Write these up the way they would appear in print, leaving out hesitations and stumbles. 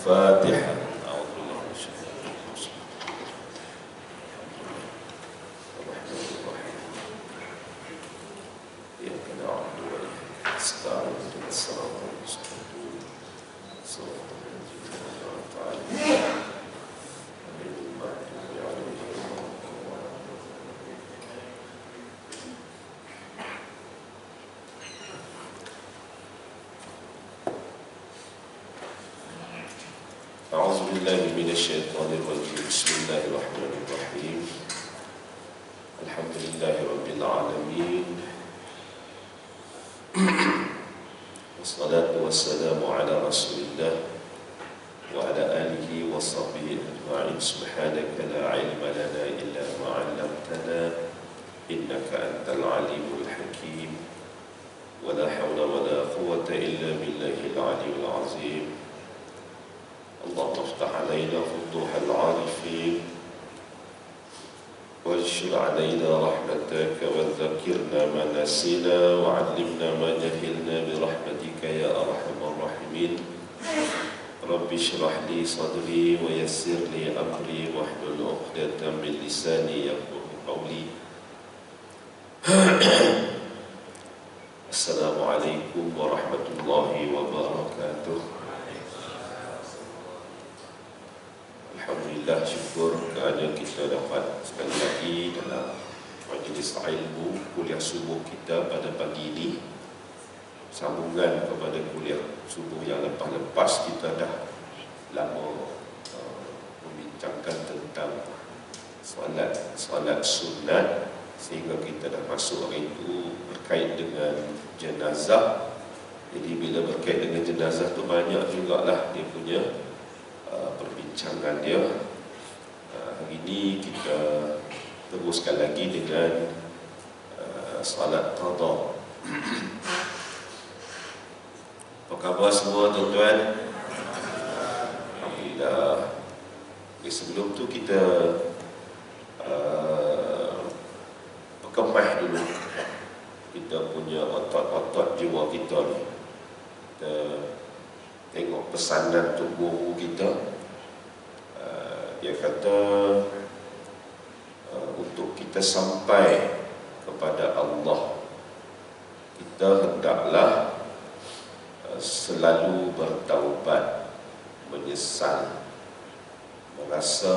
Al-Fatihah. أعوذ بالله من الشيطان الرجيم. بسم الله الرحمن الرحيم. الحمد لله رب العالمين، والصلاة والسلام على رسول الله وعلى آله وصحبه أجمعين. سبحانك لا علم لنا إلا ما علمتنا إنك أنت العليم الحكيم، ولا حول ولا قوة إلا بالله العلي العظيم. اللهم افتح علينا فتوح العارفين، وانشر علينا رحمتك، وذكرنا ما نسينا، وعلمنا ما جهلنا برحمتك يا أرحم الراحمين. رب اشرح لي صدري ويسر لي أمري واحلل عقدة من لساني يفقهوا قولي. السلام عليكم ورحمة الله وبركاته. Alhamdulillah, syukur kerana kita dapat sekali lagi dalam majlis ilmu kuliah subuh kita pada pagi ini, sambungan kepada kuliah subuh yang lepas-lepas. Kita dah lama membincangkan tentang solat sunat, sehingga kita dah masuk hari itu berkait dengan jenazah. Jadi bila berkait dengan jenazah tu banyak jugalah dia punya perbincangan dia. Hari ini kita teruskan lagi dengan salat qada. Apa khabar semua tuan-tuan? Alhamdulillah. Sebelum tu kita berkemah dulu kita punya otot-otot jiwa kita ni. Kita tengok pesanan tubuh kita. Dia kata untuk kita sampai kepada Allah, kita hendaklah selalu bertaubat, menyesal, merasa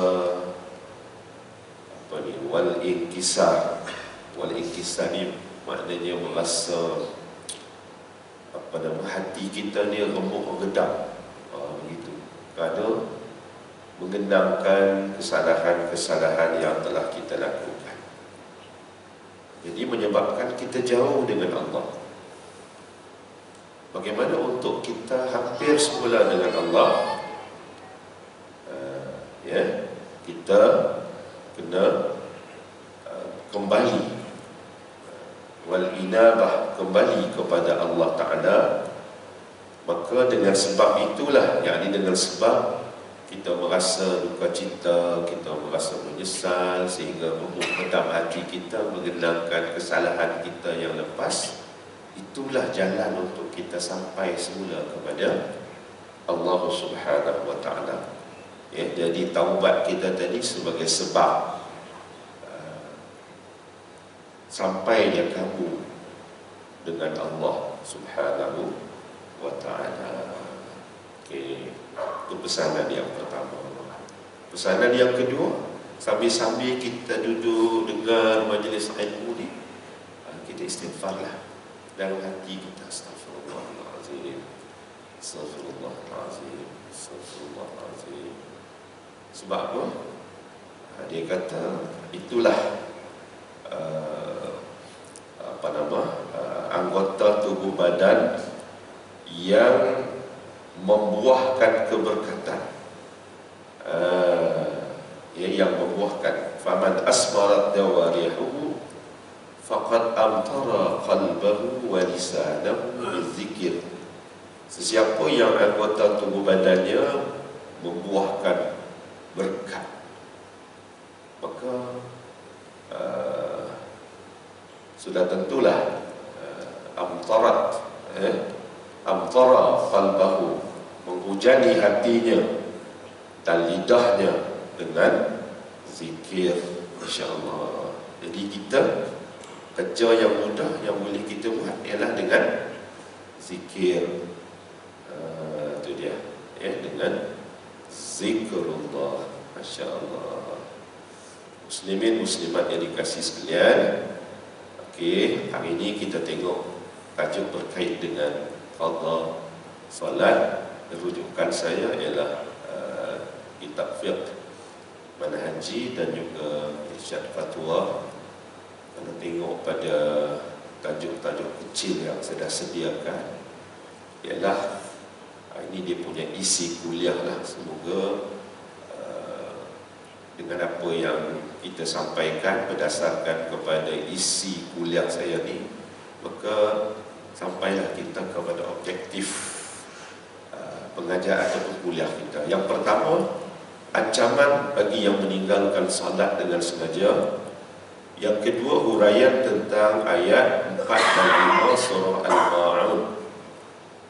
wal inkisar. Wal inkisar ni maknanya merasa hati kita ni remuk redam, begitu, kerana mengenangkan kesalahan-kesalahan yang telah kita lakukan. Jadi menyebabkan kita jauh dengan Allah. Bagaimana untuk kita hampir semula dengan Allah? Kita kena kembali wal inabah, kembali kepada Allah Ta'ala. Maka dengan sebab itulah, yakni dengan sebab kita merasa duka cita, kita merasa menyesal, sehingga memendam hati kita, mengenangkan kesalahan kita yang lepas. Itulah jalan untuk kita sampai semula kepada Allah Subhanahu wa Ta'ala. Jadi taubat kita tadi sebagai sebab sampainya kamu dengan Allah Subhanahu wa Ta'ala. Itu pesanan yang pertama. Pesanan yang kedua, sambil-sambil kita duduk dengar majlis ilmu ni, kita istighfarlah dalam hati kita. Astaghfirullahalazim, astaghfirullahalazim, astaghfirullahalazim. Sebab apa? Dia kata itulah anggota tubuh badan yang membuahkan keberkatan, yang membuahkan. Faman asmarat dawarihu faqad amtara qalbahu wa lisanahu bizikir. Sesiapa yang anggota tubuh badannya membuahkan berkat, maka sudah tentulah amtara qalbahu, menghujani hatinya dan lidahnya dengan zikir, insya-Allah. Jadi kita kerja yang mudah yang boleh kita buat ialah dengan zikir. Itu dia, ya, dengan zikrullah. Masya-Allah. Muslimin muslimat yang dikasihi sekalian, okey, hari ini kita tengok tajuk berkait dengan qada solat. Rujukan saya ialah kitab fiqh manhaji dan juga irsyad fatwa. Kalau tengok pada tajuk-tajuk kecil yang saya dah sediakan, ialah ini dia punya isi kuliah lah. Semoga dengan apa yang kita sampaikan berdasarkan kepada isi kuliah saya ni, maka sampailah kita kepada objektif pengajar ataupun kuliah kita. Yang pertama, ancaman bagi yang meninggalkan salat dengan sengaja. Yang kedua, huraian tentang ayat 4 dan 5 surah Al-Ma'un.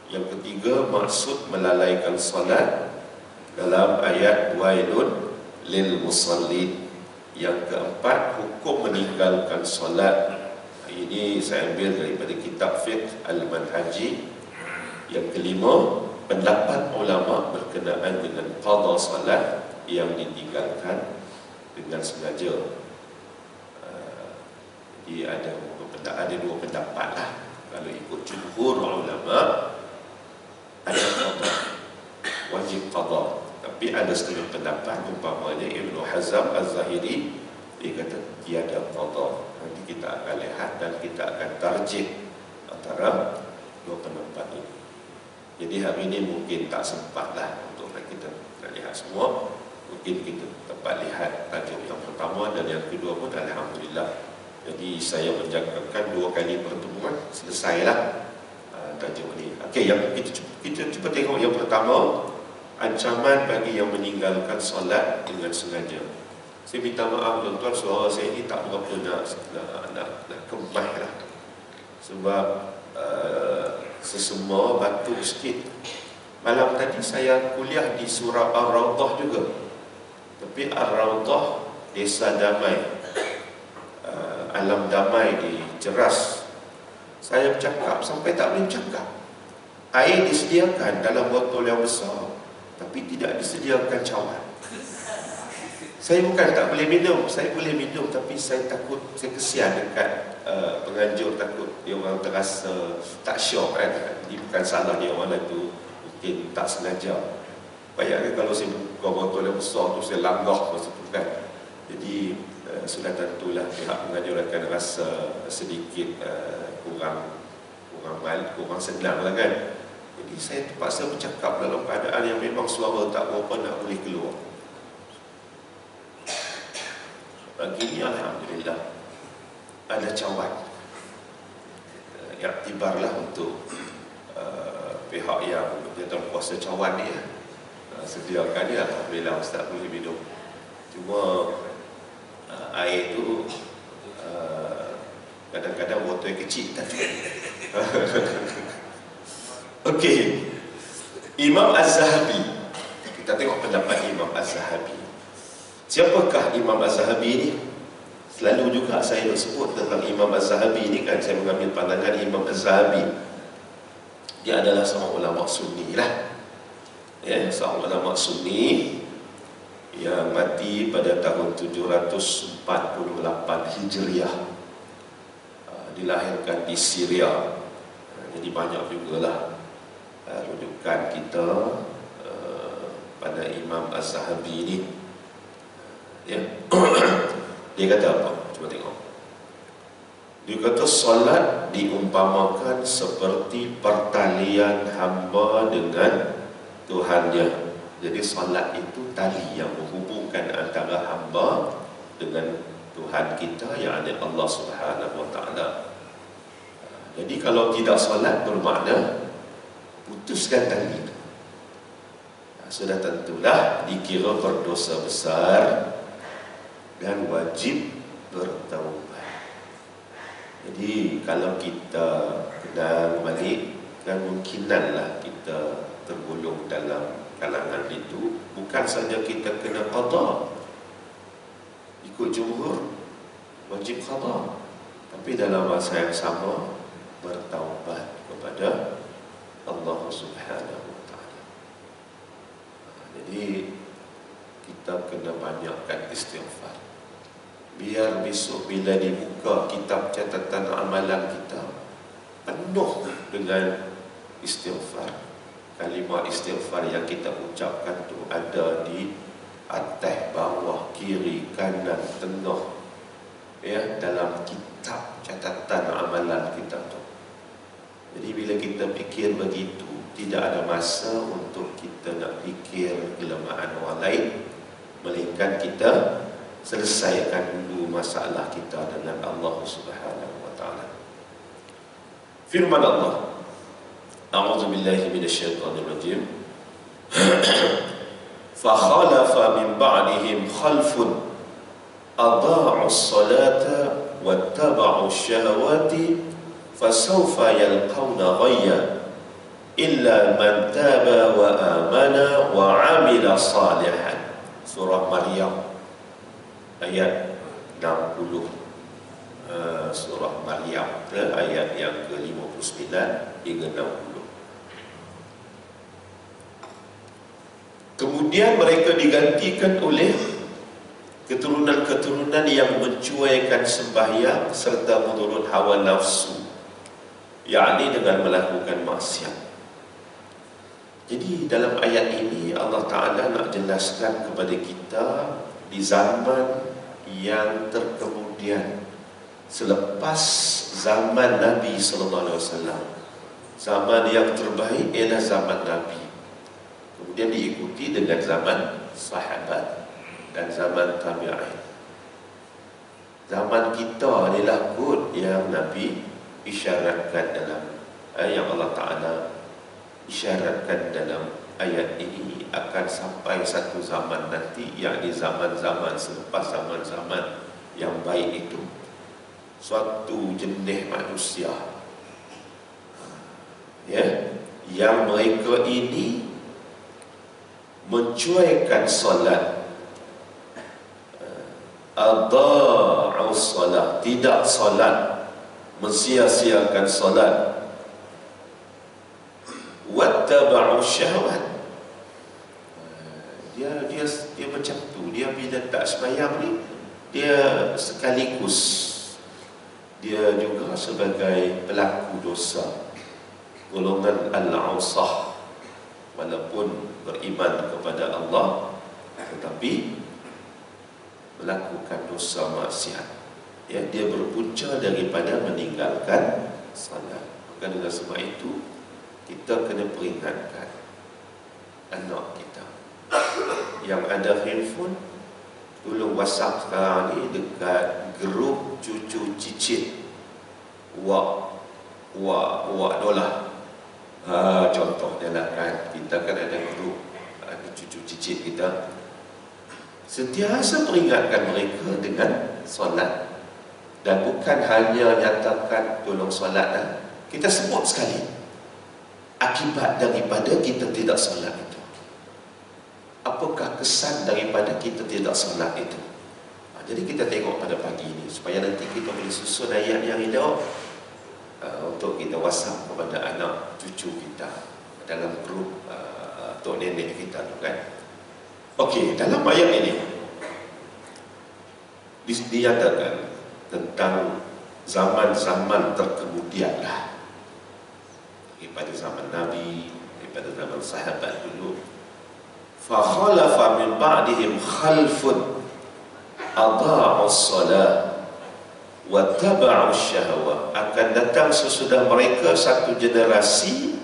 Yang ketiga, maksud melalaikan salat dalam ayat wailun lil musallin. Yang keempat, hukum meninggalkan salat. Ini saya ambil daripada kitab fiqh al-manhaji. Yang kelima, pendapat ulama berkenaan dengan qada salat yang ditinggalkan dengan sengaja. Jadi ada dua pendapat lah. Kalau ikut jumhur ulama, ada qada, wajib qada. Tapi ada setengah pendapat, umpamanya Ibnu Hazm Az-Zahiri, dia kata tiada qada. Nanti kita akan lihat dan kita akan tarjih antara dua pendapat ini. Jadi hari ini mungkin tak sempatlah untuk kita lihat semua. Mungkin kita dapat lihat tajuk yang pertama dan yang kedua pun alhamdulillah. Jadi saya menjangkakan 2 kali pertemuan, selesailah tajuk ini. Okey, yang kita cuba tengok yang pertama, ancaman bagi yang meninggalkan solat dengan sengaja. Saya minta maaf tuan-tuan, suara saya ini tak berapa nak kemah lah. Sebab sesama batuk sikit. Malam tadi saya kuliah di surau Ar-Rawdah juga. Tapi Ar-Rawdah Desa Damai, Alam Damai di Ceras. Saya bercakap sampai tak boleh bercakap. Air disediakan dalam botol yang besar, tapi tidak disediakan cawan. Saya bukan tak boleh minum, saya boleh minum, tapi saya takut, saya kesian dekat penganjur, takut dia orang terasa tak syok kan. Jadi bukan salah dia orang tu, mungkin tak sengaja. Bayangkan kalau saya buka botol yang besar tu, saya langgah masa tu kan. Jadi sudah tentulah pihak penganjur akan rasa sedikit kurang senang lah kan. Jadi saya terpaksa bercakap dalam keadaan yang memang suara tak berapa nak boleh keluar. Pagi ini alhamdulillah ada cawan. Iktibarlah untuk pihak yang berjaya kuasa cawan ni, sediakan dia. Alhamdulillah Ustaz boleh minum. Cuma air tu kadang-kadang botol yang kecil tak cukup. Okey, Imam Az-Zahabi. Kita tengok pendapat Imam Az-Zahabi. Siapakah Imam Az-Zahabi ni? Selalu juga saya sebut tentang Imam Az-Zahabi ni kan, saya mengambil pandangan Imam Az-Zahabi. Dia adalah seorang ulama sunni lah, ya, seorang ulama sunni yang mati pada tahun 748 Hijriah, dilahirkan di Syria. Jadi banyak jugalah rujukan kita pada Imam Az-Zahabi ni, ya. Dia kata apa? Cuba tengok. Dia kata solat diumpamakan seperti pertalian hamba dengan Tuhannya. Jadi solat itu tali yang menghubungkan antara hamba dengan Tuhan kita, yakni Allah Subhanahu Wa Taala. Jadi kalau tidak solat bermakna putuskan tali itu. Sudah tentulah dikira berdosa besar dan wajib bertaubat. Jadi kalau kita kenal balik, kemungkinanlah kita tergolong dalam kalangan itu bukan saja kita kena qada, ikut jumhur wajib qada, tapi dalam masa yang sama bertaubat kepada Allah Subhanahu wa taala. Jadi kita kena banyakkan istighfar, biar besok bila dibuka kitab catatan amalan kita penuh dengan istighfar. Kalimah istighfar yang kita ucapkan tu ada di atas, bawah, kiri, kanan, tengah, ya, dalam kitab catatan amalan kita tu. Jadi bila kita fikir begitu, tidak ada masa untuk kita nak fikir kelemahan orang lain, melainkan kita selesaikan dulu masalah kita dengan Allah Subhanahu wa taala. Firman Allah, A'udzu billahi minasyaitonir rajim. Fa khalafa min ba'dihim khalfun adha'u as-salata wattaba'u asy-syahawati fasawfa yalqawna ghayya illa man taba wa amana wa 'amila salihan. Surah Maryam ayat 60. Surah Maryam ayat yang ke-59 hingga 60. Kemudian mereka digantikan oleh keturunan-keturunan yang mencuaikan sembahyang serta menurut hawa nafsu, yakni dengan melakukan maksiat. Jadi dalam ayat ini Allah Ta'ala nak jelaskan kepada kita di zaman yang terkemudian selepas zaman Nabi SAW, zaman yang terbaik ialah zaman Nabi, kemudian diikuti dengan zaman sahabat dan zaman tabi'in. Zaman kita inilah kot yang Nabi isyaratkan dalam yang Allah Ta'ala isyaratkan dalam ayat ini akan sampai satu zaman nanti, yakni zaman-zaman selepas zaman-zaman yang baik itu, suatu jenis manusia, ya, yang mereka ini mencuaikan solat, adha'u solat, tidak solat, mensia-siakan solat, wattaba'u syahwat. Dia macam tu, dia bila tak sembahyang ni, dia sekaligus dia juga sebagai pelaku dosa, golongan al-ausah, walaupun beriman kepada Allah tetapi melakukan dosa maksiat, ya, dia berpunca daripada meninggalkan salat. Maka dengan sebab itu kita kena peringatkan anak kita yang ada handphone, tolong WhatsApp sekarang ni dekat grup cucu cicit wak dolar. Contoh dia lah kan, kita kan ada grup, ada cucu cicit kita, sentiasa peringatkan mereka dengan solat. Dan bukan hanya nyatakan tolong solat, kita sebut sekali akibat daripada kita tidak solat itu. Apakah kesan daripada kita tidak solat itu? Jadi kita tengok pada pagi ini supaya nanti kita boleh susun ayat yang hidup untuk kita WhatsApp kepada anak cucu kita dalam grup tok nenek kita tu kan. Okey, dalam ayat ini dinyatakan tentang zaman-zaman terkemudian lah, daripada zaman Nabi, daripada zaman sahabat dulu. Fa khalafa min ba'dihim khalfun adha'u as-salat wattaba'u asy-syahawat. Akan datang sesudah mereka satu generasi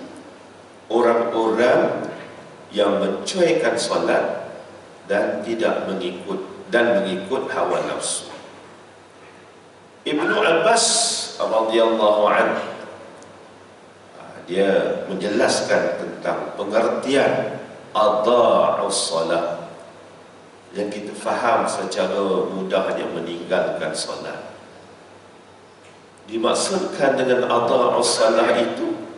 orang-orang yang mencuaikan solat dan tidak mengikut hawa nafsu. Ibnu Abbas radhiyallahu anhu dia menjelaskan tentang pengertian adha'u as-salat yang kita faham secara mudahnya meninggalkan solat. Dimaksudkan dengan adha'u as-salat itu,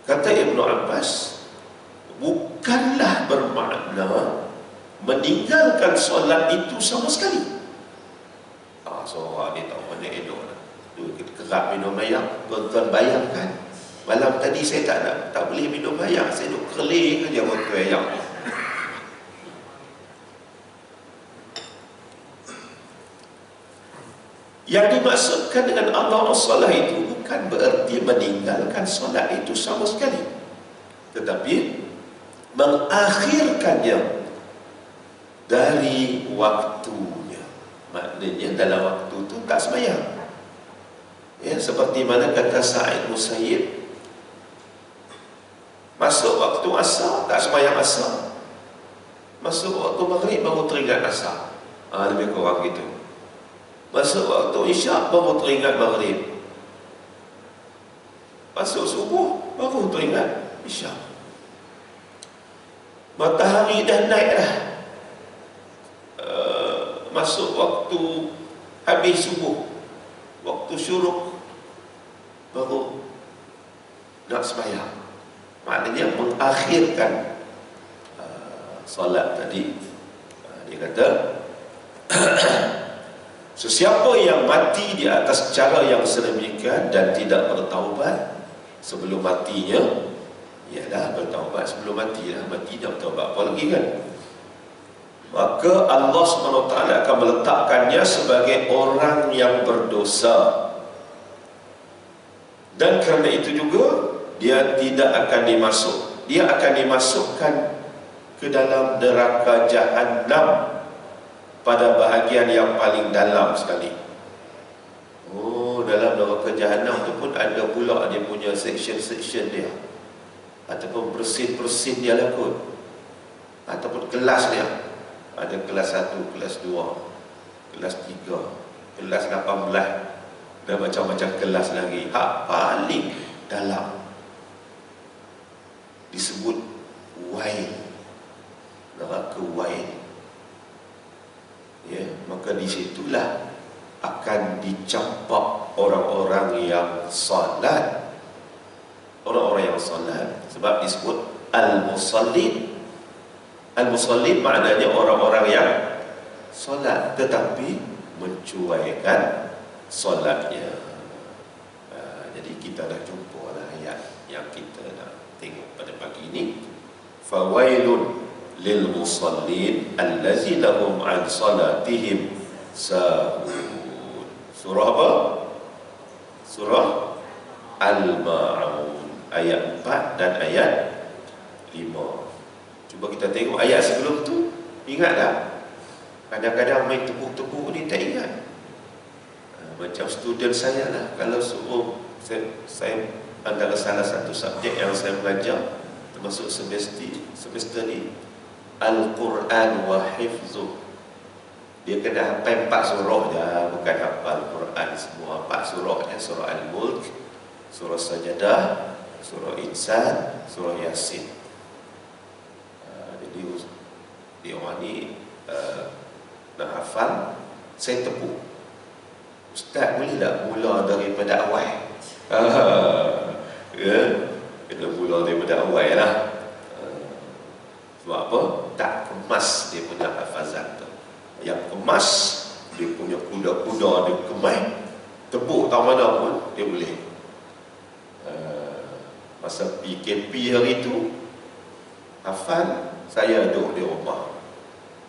kata Ibnu Abbas, bukanlah bermakna meninggalkan solat itu sama sekali. Seorang ni tak mana elok lah. Kerap minum air, tuan-tuan bayangkan, malam tadi saya tak boleh minum air, saya duk keling aja waktu air. Yang dimaksudkan dengan Allah as-salah itu bukan bererti meninggalkan solat itu sama sekali, tetapi mengakhirkannya dari waktunya. Maknanya dalam waktu itu tak sembahyang. Ya, seperti mana kata Sa'id Musayyib, masuk waktu asar tak sembahyang asar, masuk waktu maghrib baru teringat asar. Lebih kurang gitu. Masuk waktu isyak baru teringat maghrib, masuk subuh baru teringat isyak. Matahari dah naik dah, masuk waktu habis subuh, waktu syuruk baru nak sembahyang. Maknanya mengakhirkan solat tadi. Dia kata sesiapa yang mati di atas cara yang sedemikian dan tidak bertaubat sebelum matinya, ialah bertaubat sebelum mati lah, mati dah bertaubat apa lagi kan, maka Allah SWT akan meletakkannya sebagai orang yang berdosa, dan kerana itu juga dia tidak akan dia akan dimasukkan ke dalam neraka Jahannam pada bahagian yang paling dalam sekali. Dalam neraka Jahannam tu pun ada pula dia punya section-section dia, ataupun persin-persin dia lah kot, ataupun kelas dia. Ada kelas 1, kelas 2, kelas 3, kelas 18, dan macam-macam kelas lagi. Hak paling dalam disebut wail, neraka wail. Ya, maka di situlah akan dicampak orang-orang yang salat. Orang-orang yang salat, sebab disebut al-musallin. Al-musallin maknanya orang-orang yang salat tetapi mencuaikan solatnya. Jadi kita dah jumpa lah ayat yang kita nak tengok pada pagi ini. Fawailun lil musallin allazina hum an salatihim sahun. Surah apa? Surah Al-Ma'un ayat 4 dan ayat 5. Cuba kita tengok ayat sebelum tu. Ingat tak? Kadang-kadang main tepuk-tepuk ni tak ingat. Macam student saya lah, kalau suruh saya antara salah satu subjek yang saya belajar termasuk semester ni, Al-Quran wa Hifzuh. Dia kena hafal 4 surah dah, bukan hafal Quran semua. 4 surah ya, surah Al-Mulk, surah Sajadah, surah Insan, surah Yasin. Jadi dia orang ni nak hafal, saya tepuk. Ustaz boleh tak mula daripada awal? Ya, kena mula daripada awal lah. Sebab apa? Tak kemas dia punya hafazan tu. Yang kemas, dia punya kuda-kuda dia kemas, tepuk tak mana pun dia boleh. Masa PKP hari tu, hafal, saya duduk di rumah,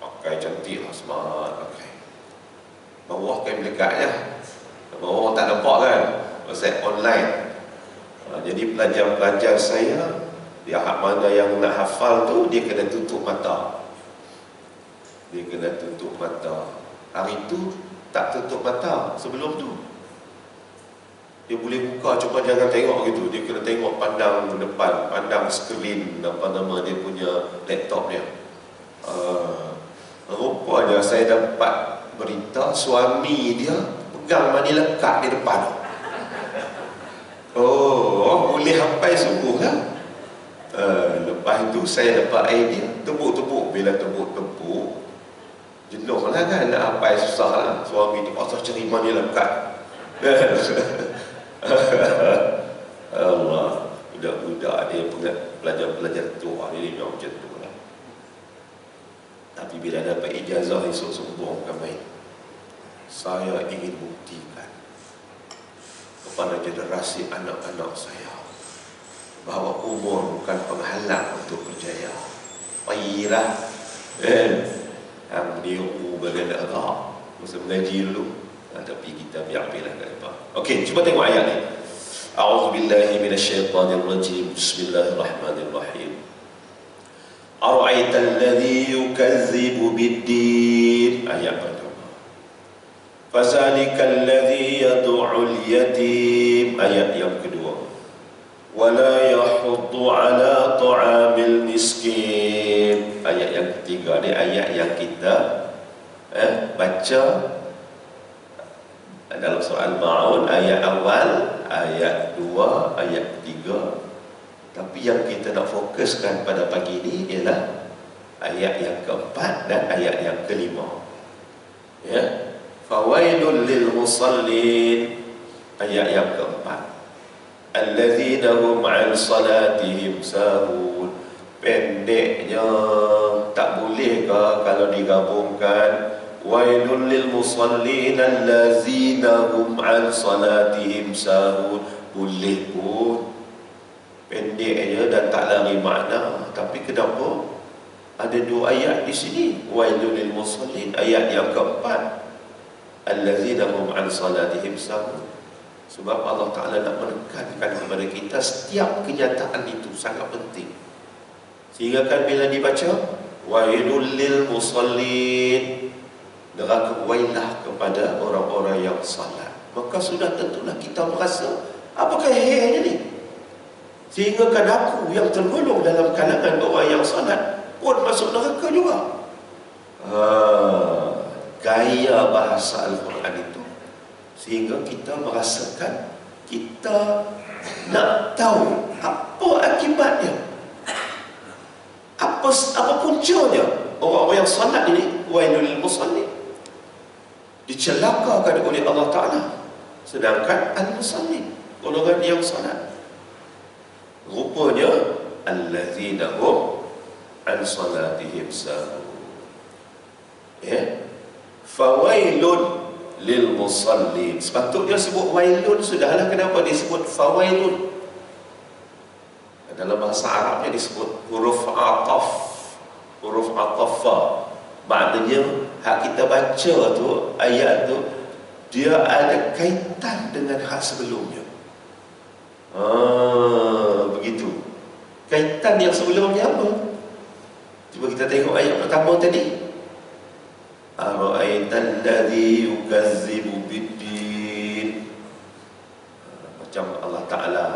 pakai cantik lah, smart pakai. Bawah kain melekatnya, bawah tak nampak kan, pasal online. Jadi pelajar-pelajar saya, dia mana yang nak hafal tu, dia kena tutup mata. Dia kena tutup mata. Hari tu tak tutup mata, sebelum tu dia boleh buka, cuma jangan tengok gitu. Dia kena tengok, pandang depan, pandang skrin, apa nama dia punya laptop dia. Rupanya saya dapat berita suami dia pegang mani lekat di depan. Boleh sampai subuh lah. Lepas itu saya dapat idea, tepuk-tepuk. Bila tepuk-tepuk, jenuh lah kan, nak sampai susah lah. Suami dia pasal cari mani lekat. Allah, budak-budak pelajar-pelajar tua ini memang macam tu lah. Tapi bila dapat ijazah esok sombong kami, saya ingin buktikan kepada generasi anak-anak saya bahawa umur bukan penghalang untuk berjaya. Payihlah dia bagian agak masa mengaji dulu. Tapi kita biar-biarlah kat depan. Okey, cuba tengok ayat ni. A'udzubillahi minasyaitanirrajim. Bismillahirrahmanirrahim. Ara'aital ladzi yukazzibu bid-din. Ayat pertama. Fazalikal ladzi yad'ul yatim. Ayat yang kedua. Wala yahuddu ala ta'amil miskin. Ayat yang ketiga ni ayat yang kita baca dalam surah Al-Ma'un, ayat awal, ayat 2, ayat 3. Tapi yang kita nak fokuskan pada pagi ini ialah ayat yang keempat dan ayat yang kelima. Ya, fawailul lil musallin. Ayat yang keempat, allazina hum 'an salatihim sahun. Pendeknya, tak boleh ke kalau digabungkan wailul lil musallin allazina hum 'an salatihim sahun? Boleh pun, pendeknya dan tak lari makna. Tapi kenapa ada dua ayat di sini? Wailul lil musallin, ayat yang keempat, allazina hum 'an salatihim sahun. Sebab Allah Ta'ala nak menekankan kepada kita setiap kenyataan itu sangat penting. Sehingga kan bila dibaca wailul lil musallin, neraka wailah kepada orang-orang yang salat, maka sudah tentulah kita merasa apakah hehnya ni, sehingga kan aku yang tergolong dalam kalangan orang yang salat pun masuk neraka juga. Gaya bahasa Al-Quran itu sehingga kita merasakan kita nak tahu apa akibatnya, apa puncanya orang-orang yang salat ini wailul lil musallin dicelakakan oleh Allah Ta'ala, sedangkan al-musallin, golongan yang salat, rupanya allazina hum 'an salatihim sahun. Ya, fawailun lil musallin. Sepatutnya sebut wailun, sudahlah, kenapa disebut fawailun? Dalam bahasa Arabnya disebut huruf ataf, huruf atafa. Maknanya hak kita baca tu, ayat tu, dia ada kaitan dengan hak sebelumnya. Begitu. Kaitan yang sebelumnya apa? Cuba kita tengok ayat pertama tadi. Ara'aital ladzi yukazzibu bid-din. Macam Allah Ta'ala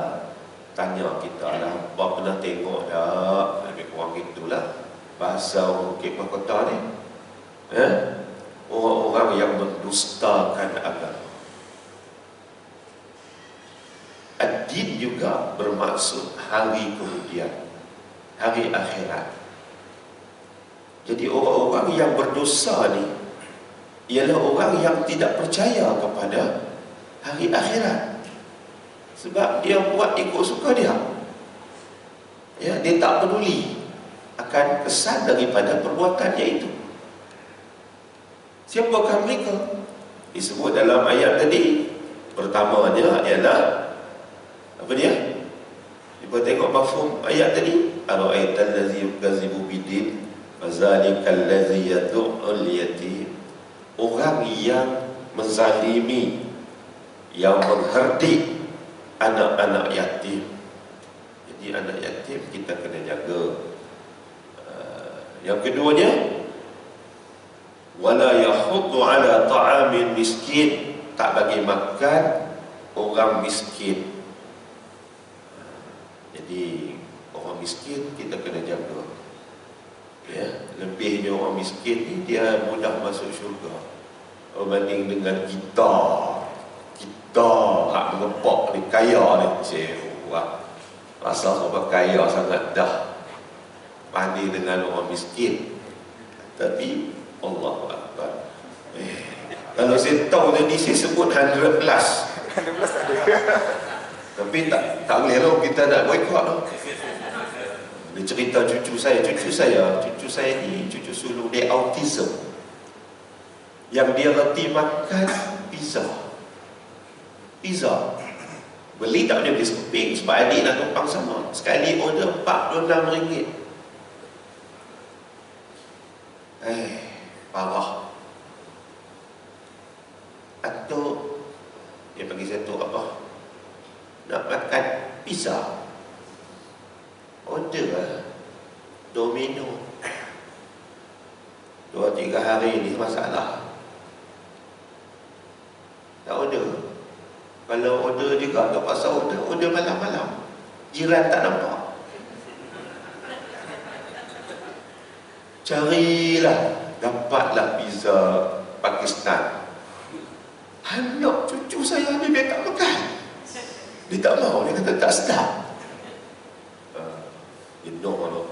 tanya kita, apa pernah tengok tak? Lebih kurang itulah bahasa orang Bukit Mahkota ni. Orang-orang yang mendustakan agama. Ad-din juga bermaksud hari kemudian, hari akhirat. Jadi orang-orang yang berdosa ni ialah orang yang tidak percaya kepada hari akhirat. Sebab dia buat ikut suka dia. Ya, dia tak peduli akan kesan daripada perbuatannya itu. Siapakah mereka? Disebut dalam ayat tadi. Pertamanya ialah apa dia? Cuba tengok mafhum ayat tadi. Ara'aital ladzi yukazzibu bid-din fazalikal ladzi yad'ul yatim. Orang yang menzalimi, yang mengherdik anak-anak yatim. Jadi anak yatim kita kena jaga. Yang keduanya, wala yahuddu ala ta'amil miskin, tak bagi makan orang miskin. Jadi orang miskin kita kena jaga. Ya, lebihnya orang miskin ni dia mudah masuk syurga berbanding dengan kita. Kita hak mengepak ni, kaya ni, wah, rasa sebab kaya sangat dah banding dengan orang miskin. Tapi Allahu Akbar, kalau saya tahu tadi saya sebut 100 plus. 100 plus ada. Tapi tak boleh lah kita nak boykot lah. Dia cerita cucu saya ni cucu sulung dia autism, yang dia reti makan pizza. Beli tak boleh beli sekeping sebab adik nak tumpang sama. Sekali order RM46. Parah. Atau dia bagi saya tu apa, nak makan pizza, order lah Domino. 2-3 hari ni masalah. Tak order. Kalau order juga tak pasal order malam-malam, jiran tak nampak. Carilah, dapatlah pizza Pakistan. Anak cucu saya ni dia tak makan. Dia tak mau, dia kata tak sedap. Dia no.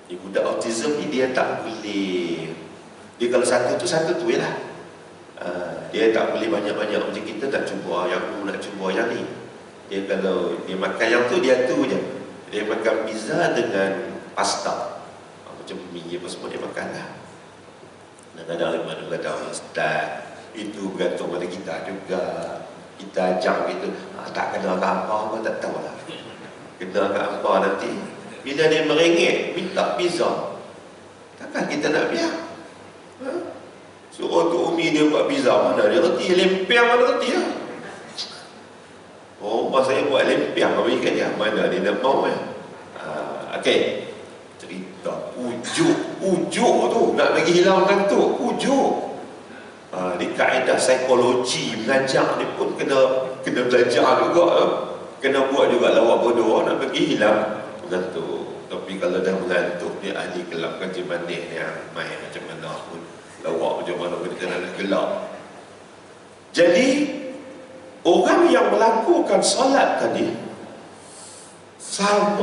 Dia budak autism ni dia tak boleh. Dia kalau satu tu je lah. Dia tak boleh banyak-banyak macam kita nak cuba yang tu, nak cuba yang ni. Dia kalau dia makan yang tu, dia tu je. Dia makan pizza dengan pasta, macam mie apa semua dia makan lah. Kadang-kadang mana kata Ustaz, itu bergantung pada kita juga. Kita ajak gitu, tak kena ke apa pun tak tahu lah. Kena ke apa nanti. Bila dia merengek minta pizza, takkan kita nak biar? Suruh tu Umi dia buat pizza, mana dia reti, lempiang mana reti lah. Oh, saya buat lempiang bagi kat dia, mana dia nak mau ya? Okey, cerita ujuk tu nak bagi hilang kantuk, ujuk. Di kaedah psikologi mengajar ni pun kena belajar juga, kena buat juga lawak bodoh nak bagi hilang mengantuk. Tapi kalau dah mengantuk, dia ahli kelab kaji manis ni, main macam mana pun, lawak macam mana pun dia kena gelap. Jadi orang yang melakukan solat tadi,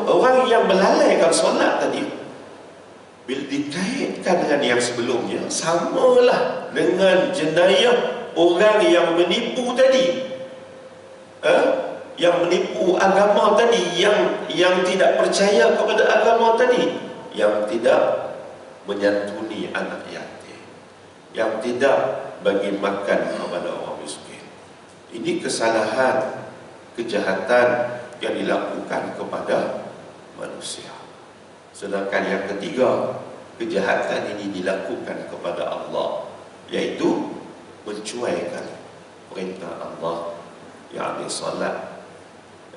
orang yang melalaikan solat tadi, bila dikaitkan dengan yang sebelumnya, samalah dengan jenayah orang yang menipu tadi, yang menipu agama tadi, yang tidak percaya kepada agama tadi, yang tidak menyantuni anak yatim, yang tidak bagi makan kepada orang miskin. Ini kesalahan, kejahatan yang dilakukan kepada manusia. Sedangkan yang ketiga, kejahatan ini dilakukan kepada Allah, yaitu mencuaikan perintah Allah, yakni salat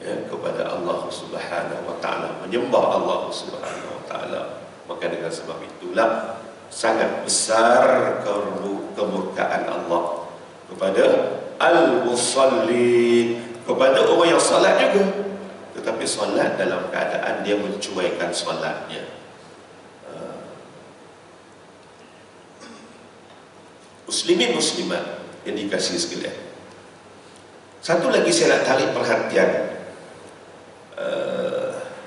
kepada Allah Subhanahu wa taala, menyembah Allah Subhanahu wa taala. Maka dengan sebab itulah sangat besar kemurkaan Allah kepada al-musallin, kepada orang yang salat juga, tetapi salat dalam keadaan dia mencuaikan salatnya. Muslimin muslimat yang dikasihi sekalian, satu lagi saya nak tarik perhatian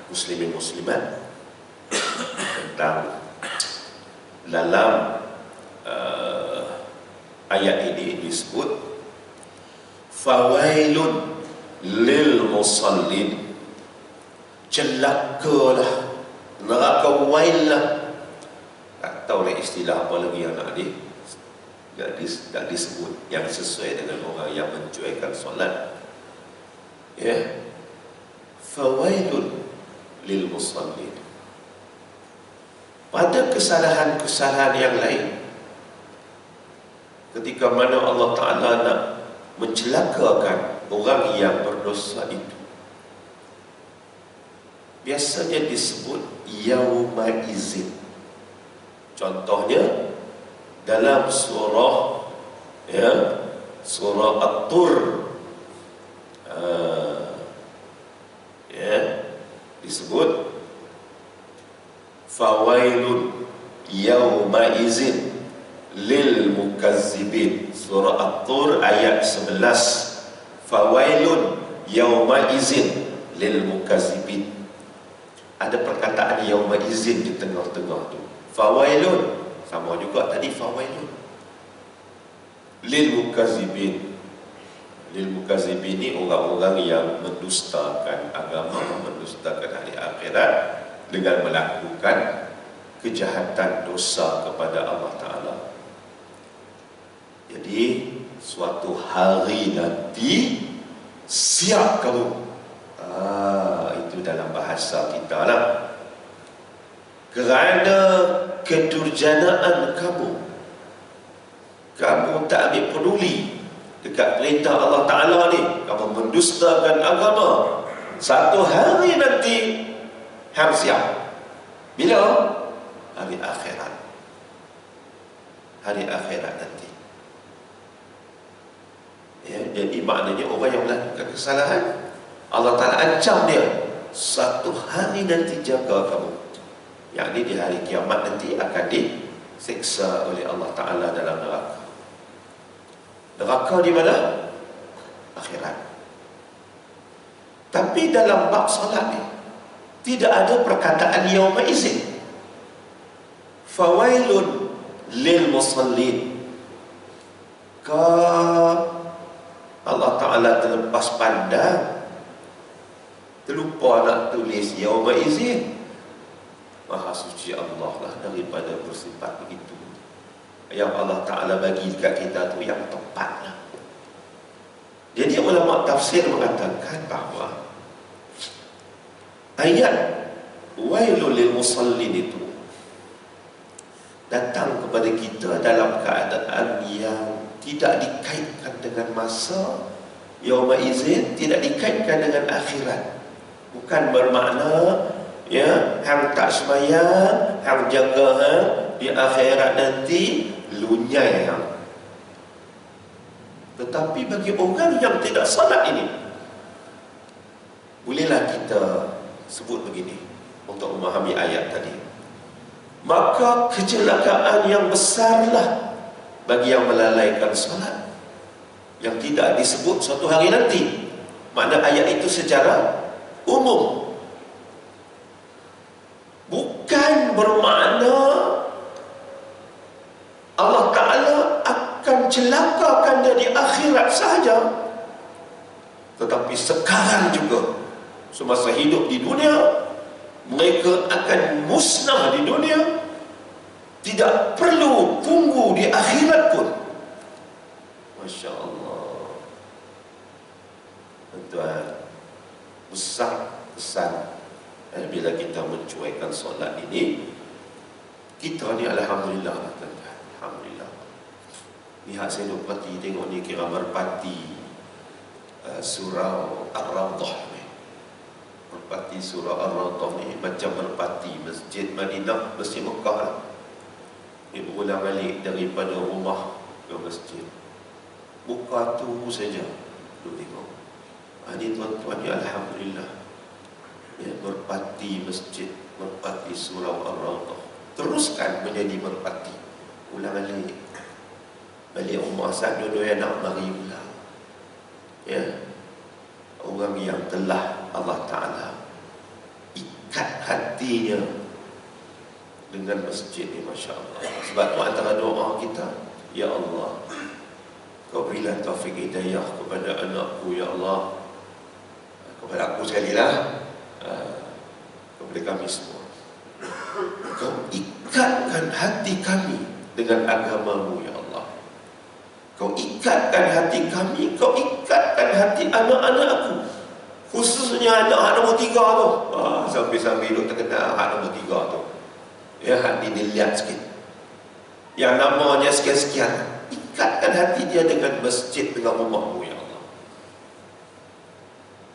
muslimin muslimat tentang dalam ayat ini disebut fawailun lil musallin, celakalah, neraka wail lah. Tak tahu lah istilah apa lagi yang nak tak disebut yang sesuai dengan orang yang mencuaikan solat. Fawailun lil musallin. Pada kesalahan-kesalahan yang lain, ketika mana Allah Ta'ala nak mencelakakan orang yang berdosa itu, biasanya disebut yauma izin. Contohnya dalam surah surah At-Tur, disebut fawailun yauma izin lil mukazzibin. Surah At-Tur ayat 11, fawailun yauma izin lil mukazzibin. Ada perkataan yauma izin di tengah-tengah tu. Fawailun sama juga tadi, fawailun lil mukazzibin. Lil mukazibin ini orang-orang yang mendustakan agama, mendustakan hari akhirat dengan melakukan kejahatan dosa kepada Allah Ta'ala. Jadi suatu hari nanti siap kamu. Itu dalam bahasa kita lah. Kerana kedurjanaan kamu tak ambil peduli dekat perintah Allah Ta'ala ni, kamu mendustakan agama, satu hari nanti hang siap. Bila? Hari akhirat. Hari akhirat nanti. Ya, jadi maknanya orang yang melakukan kesalahan, Allah Ta'ala ancam dia, satu hari nanti jaga kamu. Yang ini di hari kiamat nanti akan disiksa oleh Allah Ta'ala dalam neraka. Neraka di mana? Akhirat. Tapi dalam bab salat ni tidak ada perkataan yauma izin. Fawailun lil musallin. Allah Ta'ala terlepas pandang, terlupa nak tulis yauma izin. Maha suci Allah lah daripada bersifat begitu. Yang Allah Ta'ala bagi dekat kita tu yang tepat lah. Jadi ulama tafsir mengatakan bahawa ayat wailul lil musallin itu datang kepada kita dalam keadaan yang tidak dikaitkan dengan masa yauma izin, tidak dikaitkan dengan akhirat. Bukan bermakna ya hang tak sembahyang, hang jaga di akhirat nanti lunyai hang. Tetapi bagi orang yang tidak salat ini, bolehlah kita sebut begini untuk memahami ayat tadi. Maka kecelakaan yang besarlah bagi yang melalaikan salat, yang tidak disebut suatu hari nanti. Makna ayat itu secara umum, bukan bermakna Allah Ta'ala akan celakakan dia di akhirat sahaja, tetapi sekarang juga semasa hidup di dunia mereka akan musnah di dunia, tidak perlu tunggu di akhirat pun. Masya Allah. Tuan, besar kesan bila kita mencuaikan solat ini. Kita ni alhamdulillah, alhamdulillah. Lihat saya duk perhati, tengok ni kira merpati surau Ar-Rawdah ni. Merpati surau Ar-Rawdah ni macam merpati Masjid Madinah, Masjid Mekah lah. Dia berulang balik daripada rumah ke masjid. Buka tu saja duk tengok. Ini tuan-tuan ni alhamdulillah. Ya, merpati masjid, merpati surau Ar-Rawdah. Teruskan menjadi merpati. Ulang balik. Balik rumah saat dua-dua anak mari ulang. Ya. Orang yang telah Allah Ta'ala ikat hatinya dengan masjid ni, Masya Allah. Sebab tu antara doa kita, ya Allah, Kau berilah taufik hidayah kepada anakku, ya Allah, kepada aku sekali lah, kepada kami semua. Kau ikatkan hati kami dengan agamamu, ya Allah. Kau ikatkan hati kami, kau ikatkan hati anak-anak aku, khususnya anak nombor 3 tu. Sampai-sampai hidup terkenal anak nombor 3 tu. Ya, hati dilihat sikit, yang namanya sekian-sekian. Ikatkan hati dia dengan masjid, dengan rumahmu, ya Allah.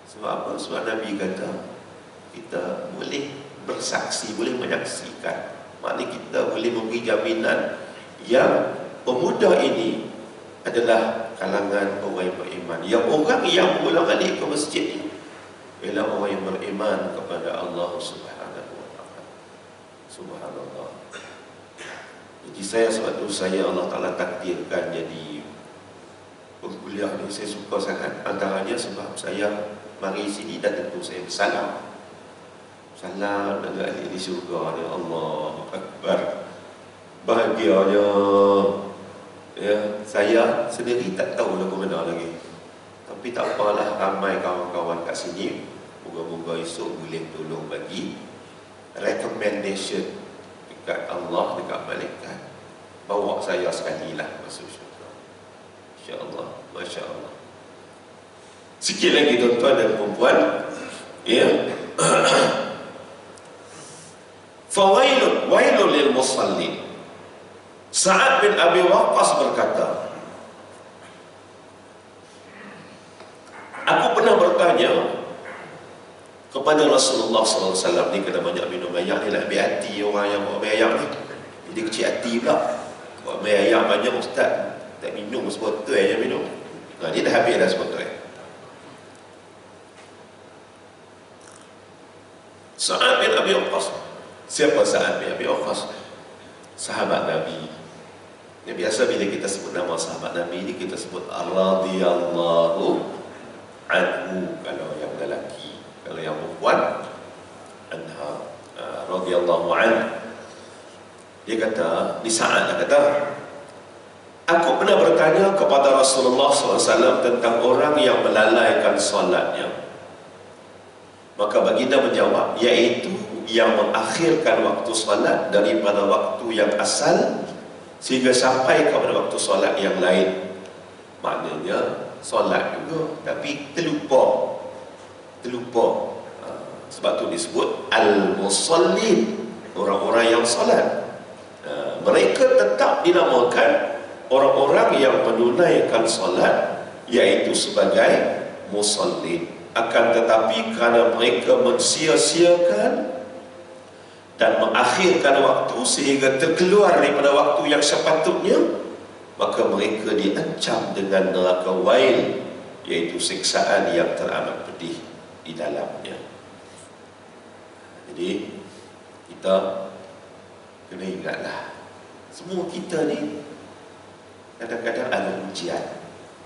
Sebab apa? Sebab Nabi kata kita boleh bersaksi, boleh menyaksikan. Maknanya kita boleh memberi jaminan yang pemuda ini adalah kalangan orang yang beriman. Yang orang yang berulang alik ke masjid ini ialah orang yang beriman kepada Allah Subhanahu wa Ta'ala. Subhanallah. Jadi saya, sebab tu saya Allah Ta'ala takdirkan jadi pengkuliah ni. Saya suka sangat. Antaranya sebab saya mari sini dan tentu saya bersalam. Salam dengan ahli di syurga ni. Allahu Akbar. Bahagianya. Ya, saya sendiri tak tahu lagu mana lagi. Tapi tak apalah, ramai kawan-kawan kat sini. Moga-moga esok boleh tolong bagi recommendation dekat Allah, dekat malaikat, bawa saya sekali lah masuk syurga. InsyaAllah. Masya Allah. Sikit lagi tuan-tuan dan perempuan, ya. Fawailun lil musallin. Sa'ad bin Abi Waqqas berkata, aku pernah bertanya kepada Rasulullah SAW. Ni kena banyak minum air ni lah, ambil hati orang yang buat air ni. Dia kecil hati pula, buat air banyak, ustaz tak minum sebotol je minum. Dia dah habis dah sebotol. Sa'ad bin Abi Waqqas. Siapa Sa'ad bin Abi Waqqas? Sahabat Nabi. Yang biasa bila kita sebut nama sahabat Nabi ni, kita sebut radhiyallahu anhu kalau yang lelaki. Kalau yang perempuan, anha, radhiyallahu anhu. Dia kata, di Sa'ad dia kata, aku pernah bertanya kepada Rasulullah SAW tentang orang yang melalaikan solatnya. Maka baginda menjawab, iaitu yang mengakhirkan waktu solat daripada waktu yang asal sehingga sampai kepada waktu solat yang lain. Maknanya solat juga tapi terlupa. Sebab tu disebut al-musallin, orang-orang yang solat. Mereka tetap dinamakan orang-orang yang menunaikan solat, iaitu sebagai musallin. Akan tetapi kerana mereka mensia-siakan dan mengakhirkan waktu sehingga terkeluar daripada waktu yang sepatutnya, maka mereka diancam dengan neraka wail, iaitu siksaan yang teramat pedih di dalamnya. Jadi kita kena ingatlah, semua kita ni kadang-kadang ada ujian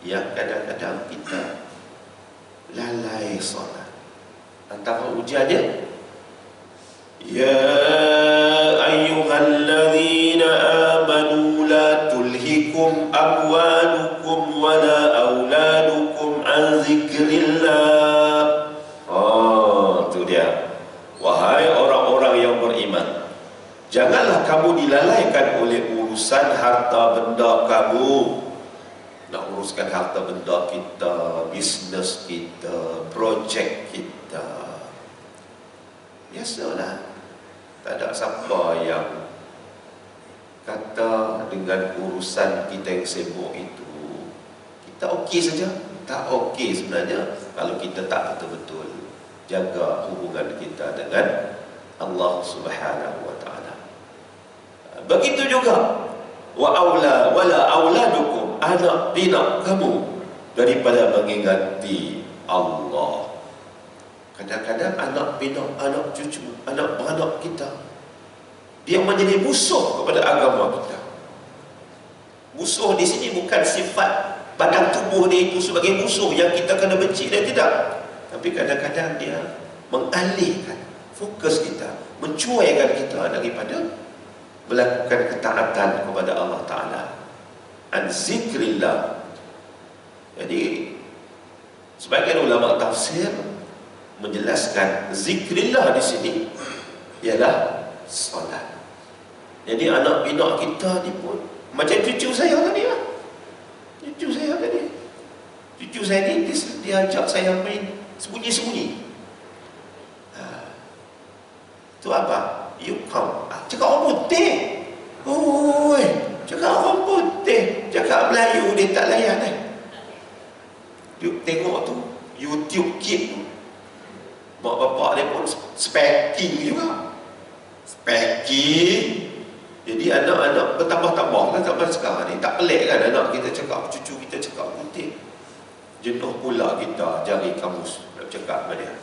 yang kadang-kadang kita lalai solat. Antara ujiannya, ya ayyuhalladzina amanu la tulhikum amwalukum wala auladukum an zikrillah. Itu dia. Wahai orang-orang yang beriman, janganlah kamu dilalaikan oleh urusan harta benda kamu. Nak uruskan harta benda kita, bisnes kita, projek kita. Biasalah, tak ada siapa yang kata dengan urusan kita yang sibuk itu kita okey saja. Tak okey sebenarnya kalau kita tak betul-betul jaga hubungan kita dengan Allah Subhanahu wa ta'ala. Begitu juga wala auladukum, anak pinak kamu daripada mengingati Allah. Kadang-kadang anak pinak, anak cucu, anak beranak kita, dia menjadi musuh kepada agama kita. Musuh di sini bukan sifat badan tubuh dia itu sebagai musuh yang kita kena benci, dan tidak. Tapi kadang-kadang dia mengalihkan fokus kita, mencuaikan kita daripada melakukan ketaatan kepada Allah Ta'ala, an zikrillah. Jadi sebagian ulama tafsir menjelaskan zikrillah di sini ialah solat. Jadi anak pinak kita ni pun macam cucu saya tadi lah. Cucu saya tadi, cucu saya ni dia ajak saya main sembunyi-sembunyi. Itu apa? You come. Cakap orang putih. Oi, cakap orang putih. Cakap Melayu dia tak layan eh. You tengok tu YouTube kid tu, mak bapak dia pun speaking juga. Speaking. Jadi anak-anak bertambah-tambah lah zaman sekarang ni. Tak pelik kan anak kita cakap, cucu kita cakap putih. Jenuh pula kita jari kamus nak cakap dengan dia.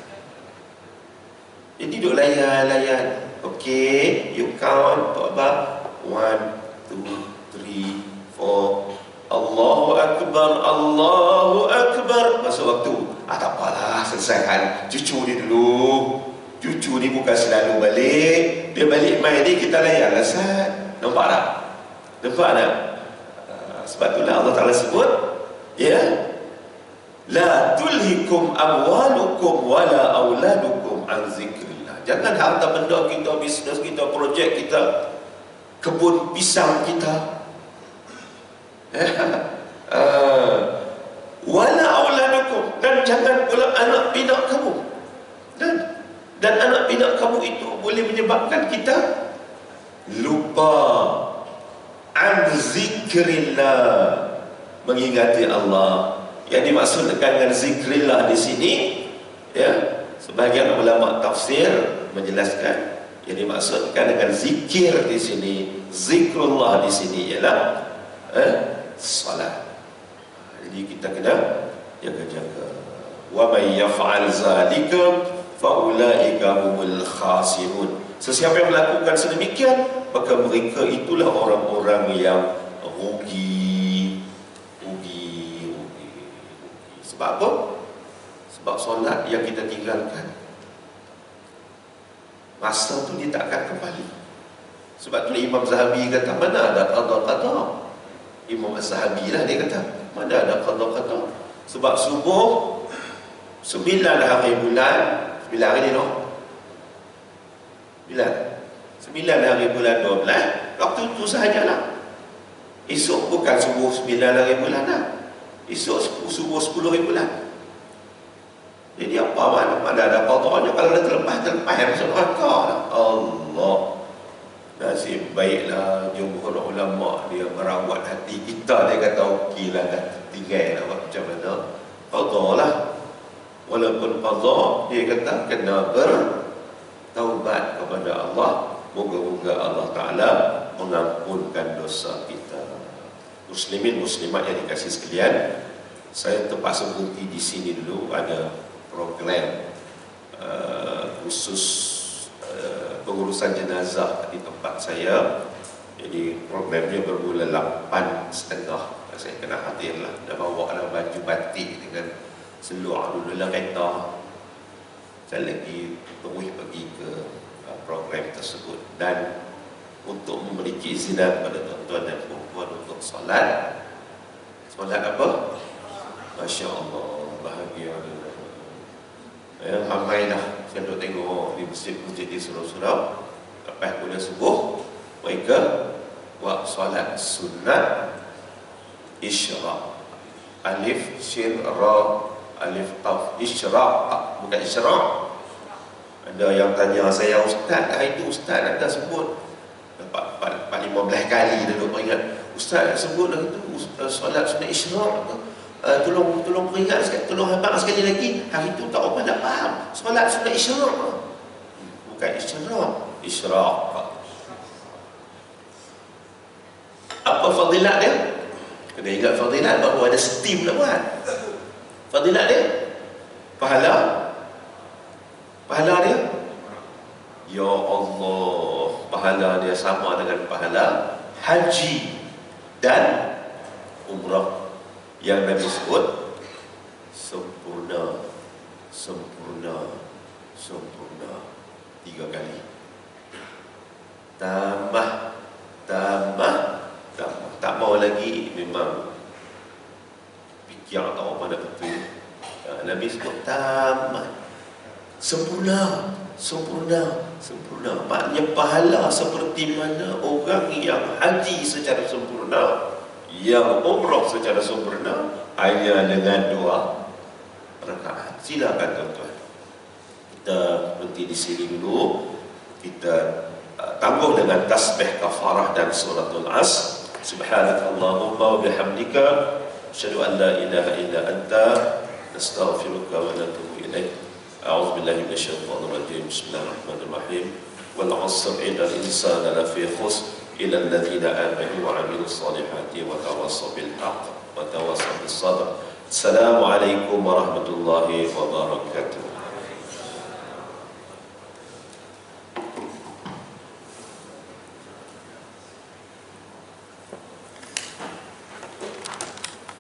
Jadi duk layan-layan. Okay, you count apa? 1, 2, 3, 4. Allahu Akbar, Allahu Akbar. Masa waktu, tak apalah, selesaikan cucu ni dulu. Cucu ni bukan selalu balik. Dia balik main ni kita layan lah Sat. Nampak tak? Nampak tak? Sebab itulah Allah Ta'ala sebut, ya, La tulhikum amwalukum wala auladukum an zikrillah. Jangan harta benda kita, bisnes kita, projek kita, kebun pisang kita, wala auladukum, dan jangan pula anak pinak kamu. Dan anak pinak kamu itu boleh menyebabkan kita lupa an zikrillah, mengingati Allah. Yang dimaksudkan dengan zikrillah di sini, ya, sebagian ulama tafsir menjelaskan yang dimaksudkan dengan zikir di sini, zikrullah di sini ialah salat. Jadi kita kena jaga-jaga. Wa may yaf'al zalika fa ulaika humul khasirun. Sesiapa yang melakukan sedemikian, maka mereka itulah orang-orang yang rugi. Sebab apa? Sebab solat yang kita tinggalkan, masa tu dia tak akan kembali. Sebab tu Imam Zahabi kata, mana ada qada-qada? Imam Az-Zahabi lah dia kata, mana ada qada-qada? Sebab subuh 9 hari bulan, 9 hari ni no? 9 hari bulan 12, waktu tu sahajalah. Esok bukan subuh 9 hari bulan dah. Esok subuh 10 hari bulan. Jadi apa mana ada qadanya? Kalau dah terlepas masuk neraka lah. Allah. Nasib baiklah jumhur ulama dia merawat hati kita. Dia kata okeylah, dah tinggal lah macam mana. Qada lah. Walaupun qada, dia kata kena bertaubat kepada Allah. Moga-moga Allah Ta'ala mengampunkan dosa kita. Muslimin muslimat yang dikasih sekalian, saya terpaksa berhenti di sini dulu. Ada program khusus pengurusan jenazah di tempat saya. Jadi programnya bermula 8.30. Saya kena hadirlah. Dah bawa lah baju batik dengan seluar dulu dalam kereta. Saya lagi terus pergi ke program tersebut. Dan untuk memberi keizinan pada tuan-tuan dan puan untuk solat. Solat apa? Masya Allah, bahagia. Ramai dah saya duk tengok di masjid-masjid di surau-surau. Lepas kuliah subuh, mereka buat solat sunat isyraq. Alif, shin, ra, alif, qaf. Isyraq, bukan isyraq. Ada yang tanya saya, ustaz, hari itu ustaz ada sebut 15 kali dia duk peringat, ustaz sebut dah itu solat sunat isyraq. Tolong peringat sekali, tolong abang sekali lagi. Hari itu tak apa nak faham solat sunat isyraq. Bukan isyraq, isyraq. Apa fadilat dia? Kena ingat fadilat, bahawa ada steam nak buat. Fadilat dia, pahala dia, ya Allah, pahala dia sama dengan pahala haji dan umrah yang Nabi sebut sempurna, sempurna, sempurna 3 kali. Tambah, tak mau lagi, memang fikir atau apa nak betul. Nabi sebut tambah, sempurna, sempurna, sempurna. Maknanya pahala seperti mana orang yang haji secara sempurna, yang umrah secara sempurna, hanya dengan 2 rakaat. Silakan tuan-tuan, kita berhenti di sini dulu. Kita tangguh dengan tasbih kafarah dan suratul As. Subhanakallahumma wa bihamdika, asyhadu an la ilaha illa anta, nastaghfiruka wa natubu ilaik. A'udzu billahi minasyaitonir rajim. Bismillahirrahmanirrahim. Wal 'asr innal insana lafi khusr illa alladziina aamanu wa 'amilus shalihati wa tawassaw bil haqq wa tawassaw bis sabr. Assalamualaikum warahmatullahi wabarakatuh.